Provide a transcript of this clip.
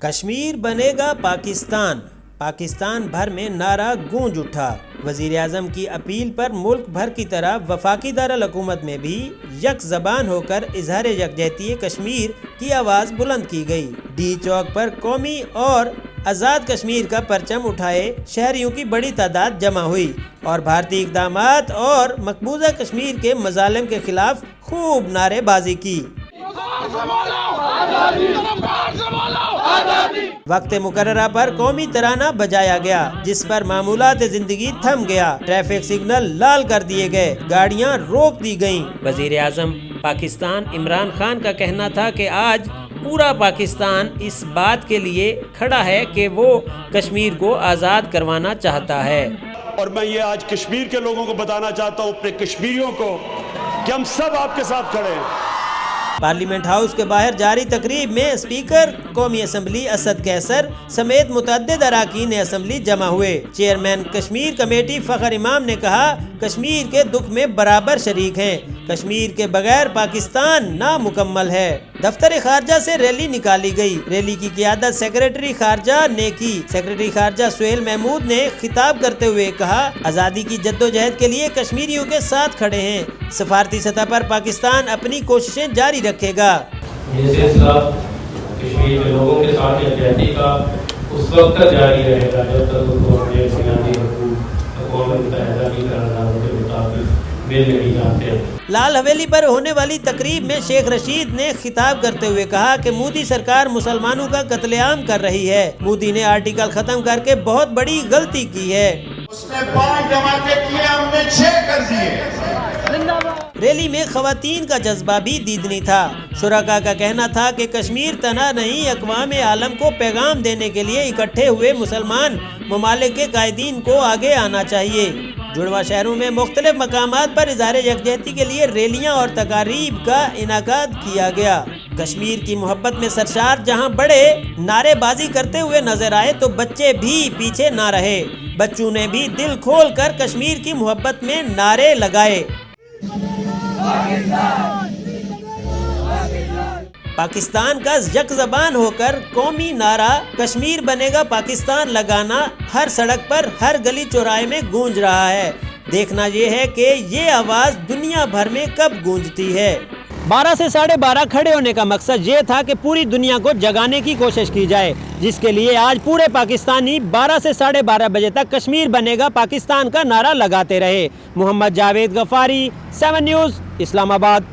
کشمیر بنے گا پاکستان، پاکستان بھر میں نعرہ گونج اٹھا۔ وزیر اعظم کی اپیل پر ملک بھر کی طرح وفاقی دارالحکومت میں بھی یک زبان ہو کر اظہار یکجہتی کشمیر کی آواز بلند کی گئی۔ ڈی چوک پر قومی اور آزاد کشمیر کا پرچم اٹھائے شہریوں کی بڑی تعداد جمع ہوئی اور بھارتی اقدامات اور مقبوضہ کشمیر کے مظالم کے خلاف خوب نعرے بازی کی۔ وقت مقررہ پر قومی ترانہ بجایا گیا، جس پر معمولات زندگی تھم گیا، ٹریفک سگنل لال کر دیے گئے، گاڑیاں روک دی گئیں۔ وزیر اعظم پاکستان عمران خان کا کہنا تھا کہ آج پورا پاکستان اس بات کے لیے کھڑا ہے کہ وہ کشمیر کو آزاد کروانا چاہتا ہے۔ اور میں یہ آج کشمیر کے لوگوں کو بتانا چاہتا ہوں، اپنے کشمیریوں کو، کہ ہم سب آپ کے ساتھ کھڑے ہیں۔ پارلیمنٹ ہاؤس کے باہر جاری تقریب میں اسپیکر قومی اسمبلی اسد قیصر سمیت متعدد اراکین اسمبلی جمع ہوئے۔ چیئرمین کشمیر کمیٹی فخر امام نے کہا، کشمیر کے دکھ میں برابر شریک ہیں، کشمیر کے بغیر پاکستان نامکمل ہے۔ دفتر خارجہ سے ریلی نکالی گئی۔ ریلی کی قیادت سیکریٹری خارجہ نے کی۔ سیکریٹری خارجہ سہیل محمود نے خطاب کرتے ہوئے کہا، آزادی کی جدوجہد کے لیے کشمیریوں کے ساتھ کھڑے ہیں۔ سفارتی سطح پر پاکستان اپنی کوششیں جاری رکھے گا۔ یہ سلسلہ کشمیر کے لوگوں کے ساتھ یکجہتی کا اس وقت تک جاری رہے گا جب تک ان کو اپنے بنیادی حقوق اقوام متحدہ کی قراردادوں کے مطابق مل نہیں جاتے۔ لال حویلی پر ہونے والی تقریب میں شیخ رشید نے خطاب کرتے ہوئے کہا کہ مودی سرکار مسلمانوں کا قتل عام کر رہی ہے۔ مودی نے آرٹیکل ختم کر کے بہت بڑی غلطی کی ہے۔ اس نے 5 جماعتیں کیے، ہم نے 6 کر دیے۔ ریلی میں خواتین کا جذبہ بھی دیدنی تھا۔ شرکاء کا کہنا تھا کہ کشمیر تنہا نہیں، اقوام عالم کو پیغام دینے کے لیے اکٹھے ہوئے مسلمان ممالک کے قائدین کو آگے آنا چاہیے۔ جڑواں شہروں میں مختلف مقامات پر اظہار یکجہتی کے لیے ریلیاں اور تقاریب کا انعقاد کیا گیا۔ کشمیر کی محبت میں سرشار جہاں بڑے نعرے بازی کرتے ہوئے نظر آئے تو بچے بھی پیچھے نہ رہے۔ بچوں نے بھی دل کھول کر کشمیر کی محبت میں نعرے لگائے۔ پاکستان کا یک زبان ہو کر قومی نعرہ کشمیر بنے گا پاکستان لگانا ہر سڑک پر، ہر گلی چوراہے میں گونج رہا ہے۔ دیکھنا یہ ہے کہ یہ آواز دنیا بھر میں کب گونجتی ہے۔ 12 سے 12:30 کھڑے ہونے کا مقصد یہ تھا کہ پوری دنیا کو جگانے کی کوشش کی جائے، جس کے لیے آج پورے پاکستانی 12 سے 12:30 بجے تک کشمیر بنے گا پاکستان کا نعرہ لگاتے رہے۔ محمد جاوید غفاری، 7 نیوز، اسلام آباد۔